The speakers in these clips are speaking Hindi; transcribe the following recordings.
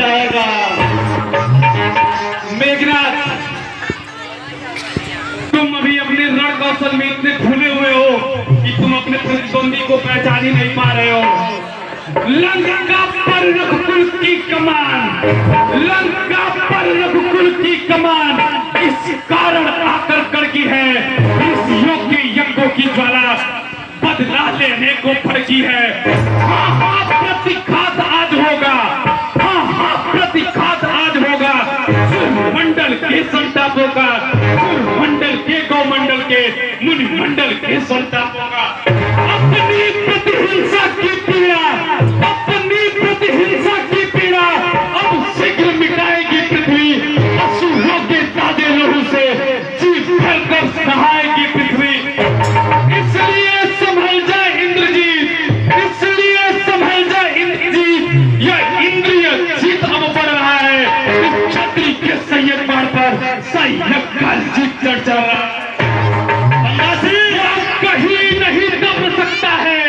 जाएगा। मेघनाथ, तुम अभी अपने रण कौशल में इतने भूले हुए हो कि तुम अपने प्रतिद्वंदी को पहचान ही नहीं पा रहे हो। लंका पर रघुकुल की कमान, लंका पर रघुकुल की कमान इस कारण आकर कड़की है, इस योग के यज्ञों की ज्वाला बदला लेने को भड़की है। हाँ हाँ प्रतिघात आज होगा, हाँ हाँ प्रतिघात आज होगा। मंडल के संतापों का, मंडल के गौमंडल के, मुनि मंडल के संतापों का। अपनी प्रतिहिंसा की पीड़ा, अपनी प्रतिहिंसा की पीड़ा अब शीघ्र मिटाएगी पृथ्वी। असुरों के ताजे लहू से जीभ भरकर सहायगी पृथ्वी। इसलिए संभल जाए इंद्रजीत, इसलिए संभल जाए इंद्रजीत। यह इंद्रिय जीत अब बढ़ रहा है, इस छतरी के सैयद बार पर सैयद का जीत चढ़ रहा है। कहीं नहीं दब सकता है,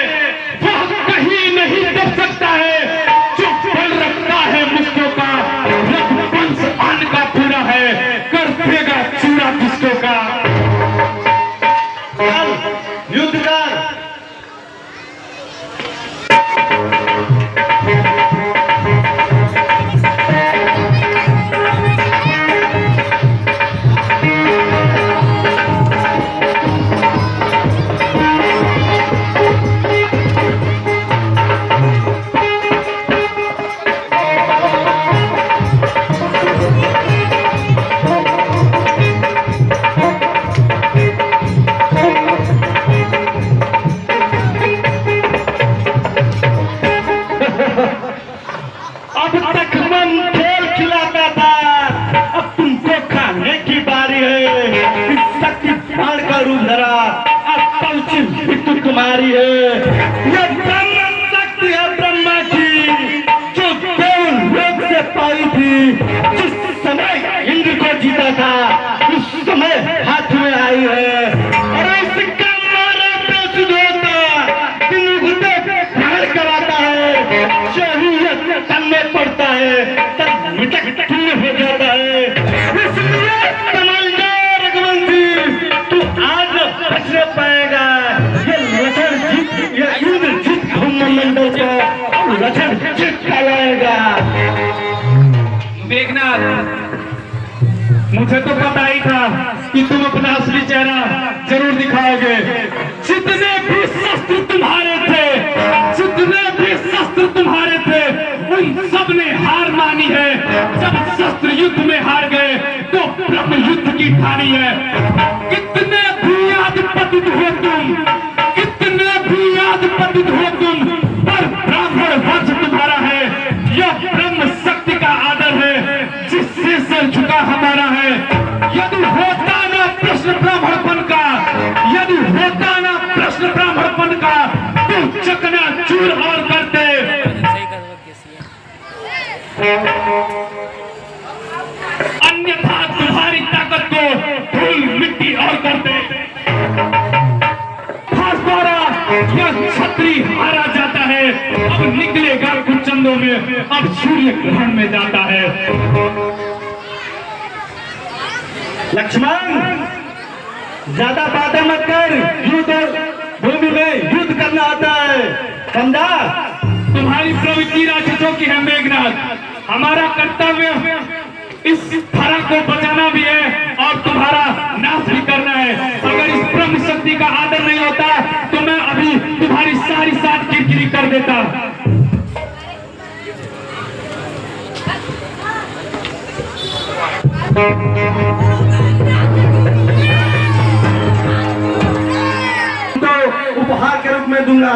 वह कहीं नहीं दब सकता है जो बल रखता है मुझको का। रघुवंश आन का पूरा है, कर देगा चूड़ा किसको का। युद्ध कर। अब तक मन खेल खिलाता था, अब तुमको खाने की बारी है। इस शक्ति बाण का रूप धरा, अब पहुंची मृत्यु तुम्हारी है। यह ब्रह्म शक्ति है ब्रह्मा की, जो देव लोक से पाई थी। जिस समय इंद्र को जीता था उस समय हाथ में आई है। और इसका मारा प्रसिद्ध होता, प्राण कराता है, शरीर तलने पड़ता है, तब मिटक ठुल्ले हो जाता है। इसलिए समझ जा रघुवंशी, तू आज बच नहीं पाएगा। ये लक्षण जीत, ये इंद्र जीत मंडल को लक्षण जीत लाएगा। मेघनाथ, मुझे तो पता ही था कि तुम अपना असली चेहरा जरूर दिखाओगे। जितने भी शस्त्र तुम्हारे थे, जितने भी शस्त्र तुम्हारे थे, उन सब ने हार मानी है। जब शस्त्र युद्ध में हार गए तो ब्रह्म युद्ध की ठानी है। कितने भी आज पतित हो तुम, कितने भी आज पतित हो तुम, पर ब्राह्मण वंश तुम्हारा है। यह ब्रह्म शक्ति का आदर है, जिससे सर झुका हमारा है। यदि होता ना प्रश्न ब्राह्मणपन का, यदि होता ना प्रश्न ब्राह्मणपन का, तो चकना चूर और करते। अन्यथा तुम्हारी ताकत को धूल मिट्टी और करते। खास द्वारा यह छतरी हारा जाता है, अब निकलेगा कुछ चंदों में, अब सूर्य ग्रहण में जाता है। लक्ष्मण, ज्यादा बातें मत कर, युद्ध भूमि में युद्ध करना आता है, समझा? तुम्हारी प्रवृत्ति राक्षसों की है मेघनाथ। हमारा कर्तव्य इस धरा को बचाना भी है और तुम्हारा नाश भी करना है। अगर इस ब्रह्म शक्ति का आदर नहीं होता तो मैं अभी तुम्हारी सारी साथ किरकिरी कर देता। तो उपहार के रूप में दूंगा।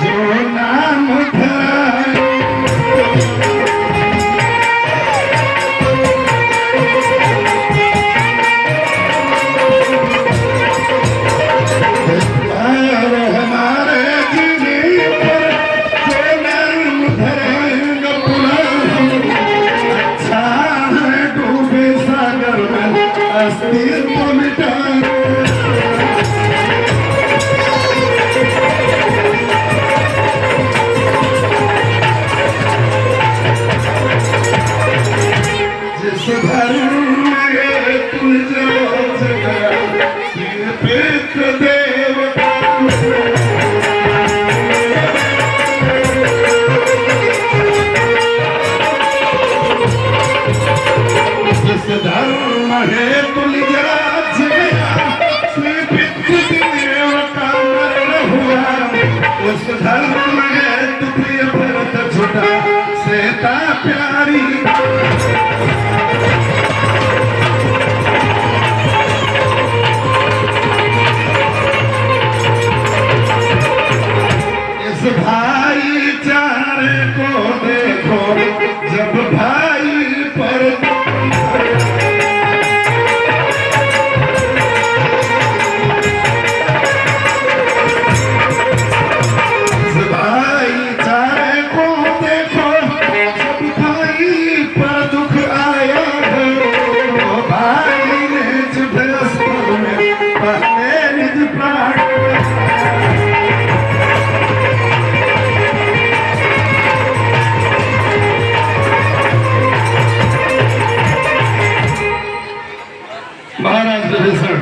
जो नाम धराए और हमारे जीने पर जो नाम धराएगा पुराना अच्छा है डूबे सागर में अस्तित्व मिटाए जिस धर्म में तुम जो जगह पितृ देवता जिस धर्म है तुलजाज गया पितृ देवता मरण हुआ उस धर्म में तु प्रिय भरत छुटा सीता प्यारी इस भाईचारे को देखो जब भाई पर इस भाईचारे को देखो जब भाई पर दुख आया है तो भाई ने जुबस्तर में पहले निज प्राण महाराज विभीषण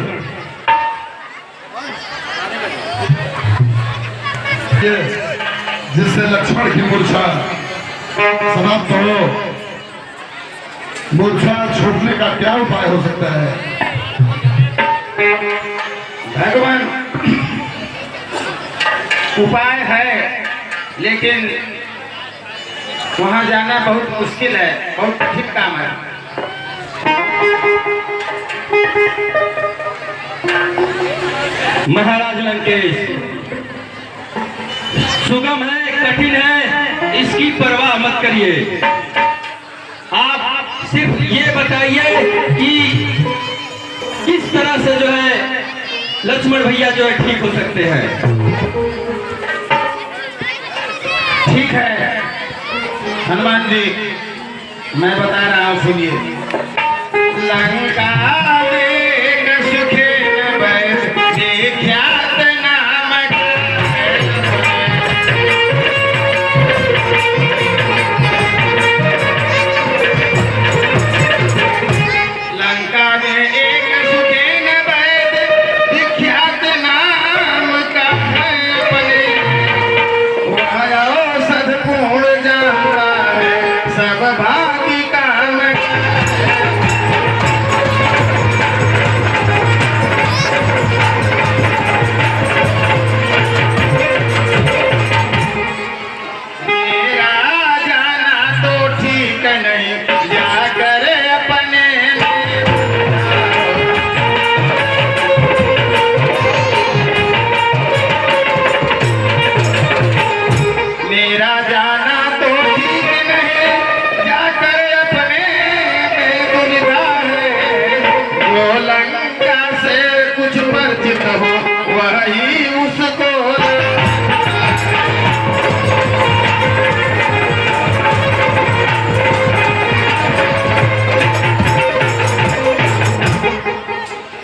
जिससे लक्ष्मण की मूर्छा समाप्त हो मूर्छा छूटने का क्या उपाय हो सकता है भगवान? उपाय है लेकिन वहां जाना बहुत मुश्किल है, बहुत कठिन काम है। महाराज लंकेश, सुगम है कठिन है इसकी परवाह मत करिए। आप सिर्फ ये बताइए कि किस तरह से जो है लक्ष्मण भैया जो है ठीक हो सकते हैं। ठीक है हनुमान जी, मैं बता रहा हूँ, सुनिए। लंका में सुखे न बैठ ख्यात नाम लंका में एक सुखे न बैठ विख्यात नाम का अपने सदपूर्ण जानता है सब भागी काम मेरा जाना तो ठीक नहीं जाकर अपने मेरा जाना तो ठीक नहीं जाकर अपने में दुविधा है। जो लंका से कुछ परिचित हो वही उसको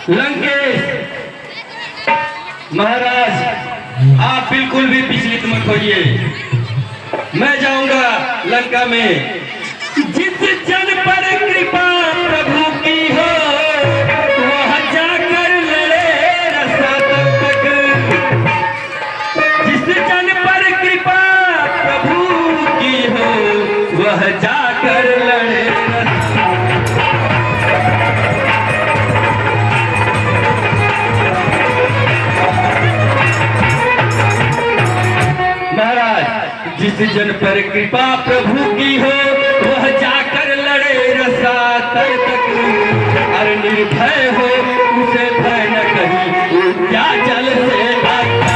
लंकेश महाराज, आप बिल्कुल भी विचलित मत होइए। मैं जाऊंगा लंका में। जिस जन पर कृपा प्रभु की हो वह जाकर लड़े रसा तक। जिस जन पर कृपा प्रभु की हो वह जाकर लड़े महाराज। जिस जन पर कृपा प्रभु की हो वह जाकर लड़े रसा तक। अरे निर्भय हो उसे भय न कहीं क्या जल से आता।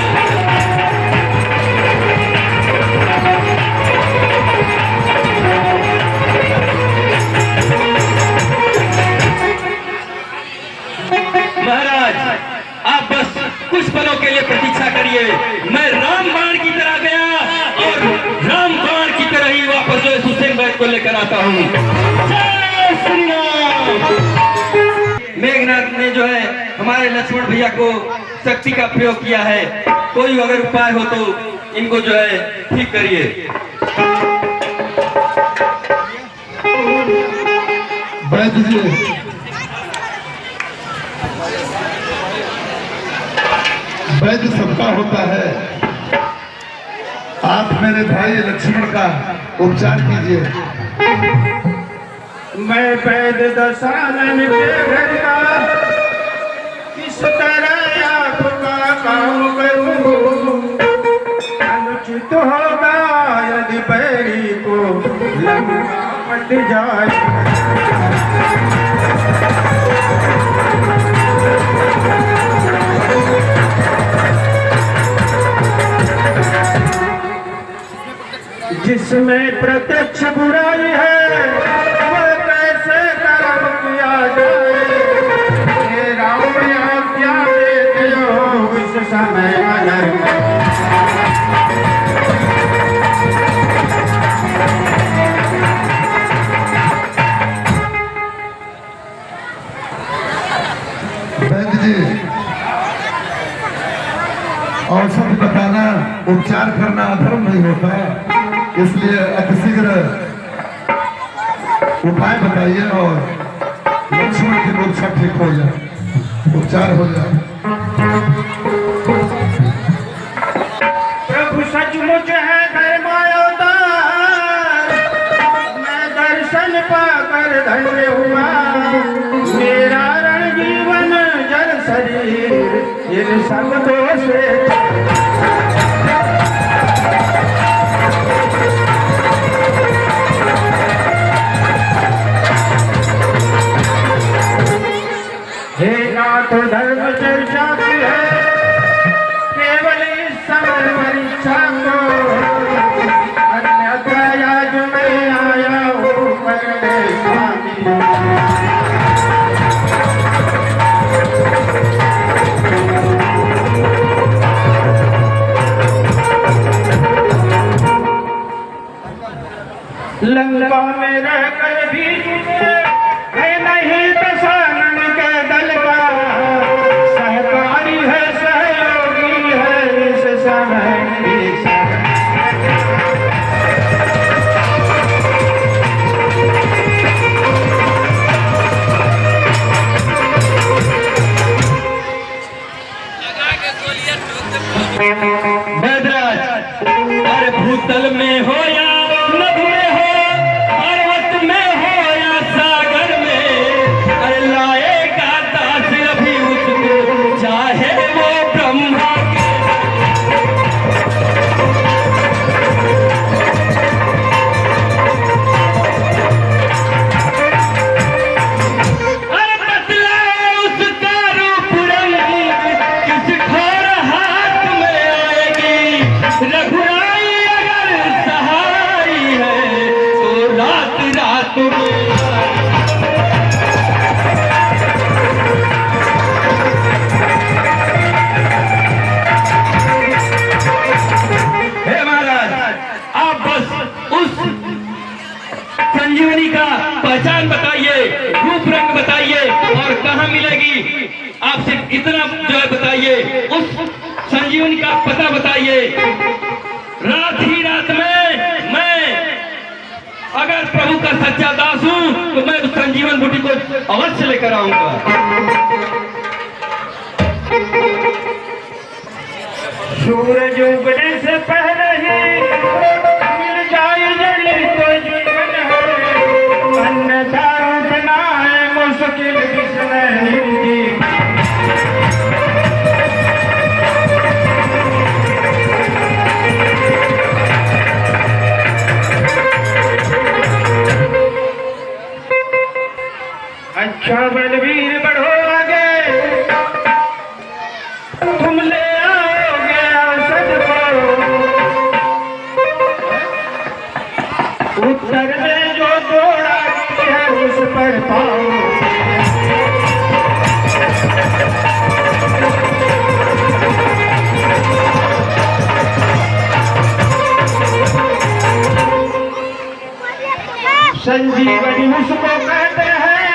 आपको लेकर आता हूँ। जय श्री राम। मेघनाथ ने जो है हमारे लक्ष्मण भैया को शक्ति का प्रयोग किया है। कोई अगर उपाय हो तो इनको जो है ठीक करिए। वैद्य जी, वैद्य सबका होता है। आप मेरे भाई लक्ष्मण का उपचार कीजिए। मैं वैद्य दशानन के घर का किस तरह आपका काम करूं? अनुचित होगा यदि बैरी को लंका पट जाए। जिसमें प्रत्यक्ष बुराई है वह कैसे कर्म किया जाए? हे राम आज्ञा देते हो इस समय अनर्थ। वैद्य जी, औषधि बताना, उपचार करना अधर्म नहीं होता, इसलिए अतिशीघ्र उपाय बताइए और लक्ष्मण की मूर्छा ठीक हो जाए, उपचार हो जाए। प्रभु सचमुच है धर्मावतार, मैं दर्शन पाकर धन्य हुआ। मेरा रण जीवन जल शरीर इन सब दोषे। हे नाथ धर्म चर्चा की है केवल इस समय परीक्षा को, अन्यथा आज मैं आया हूँ करने स्वामी। लंका में रहकर भी तुझे है नहीं दशानन के दल का। सहकारी है सहयोगी है इस समय की सह। बैदराज, अरे भूतल में हो या नभ में हो, पर्वत में हो या सागर में, अरे लाएगा दास अभी उसको, चाहे वो ब्रह्मा के। अरे बतलाए उसका रूप रंग, किस घोर हाथ में आएगी। रघुराई अगर सहाय है तो रात रात में। हे महाराज, आप बस उस संजीवनी का पहचान बताइए, रूप रंग बताइए और कहाँ मिलेगी। आप सिर्फ इतना जो है बताइए, उस संजीवनी का पता बताइए। रात ही रात में मैं अगर प्रभु का सच्चा दास हूँ तो मैं उस संजीवन बूटी को अवश्य लेकर आऊंगा। सूरज उगने से पहले ही मिल जाए जड़ी तो जीवन है, अन्यथा उठना है मुश्किल किसने जी। अच्छा बलवीर बढ़ो आगे, तुम ले आओगे औषध को। उत्तर में जो दौड़ा है उस पर पाओ। संजीवनी उसको कहते हैं,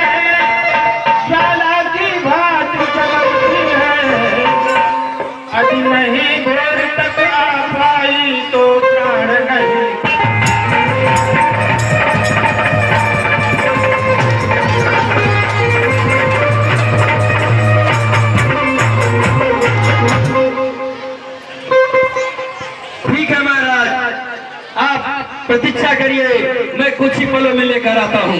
ज्वाला की भांति चमकती है। यदि नहीं भोर तक आ पाई तो प्राण नहीं। ठीक है महाराज, आप प्रतीक्षा करिए, मैं कुछ ही पलों में लेकर आता हूँ।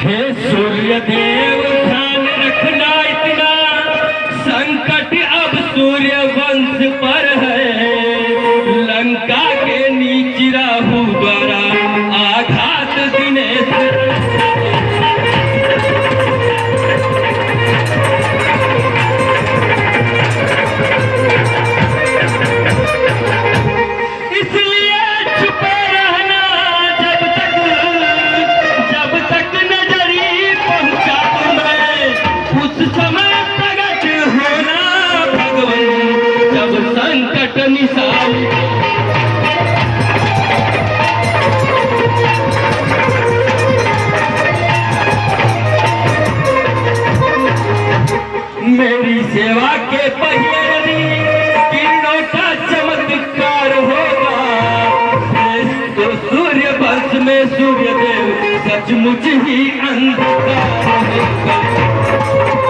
हे सूर्य देव ध्यान रखना, इतना संकट अब सूर्य वंश पर है। लंका के नीच राहु द्वारा आघात दिनेश। इसलिए छुपे रहना जब तक नजरी पहुंचा तुम्हें। उस समय प्रगट होना भगवान, जब संकट निशान। मेरी सेवा के पहले यदि किरणों का चमत्कार होगा, तो सूर्य वंश में सूर्य देव सचमुच ही अंधकार होगा।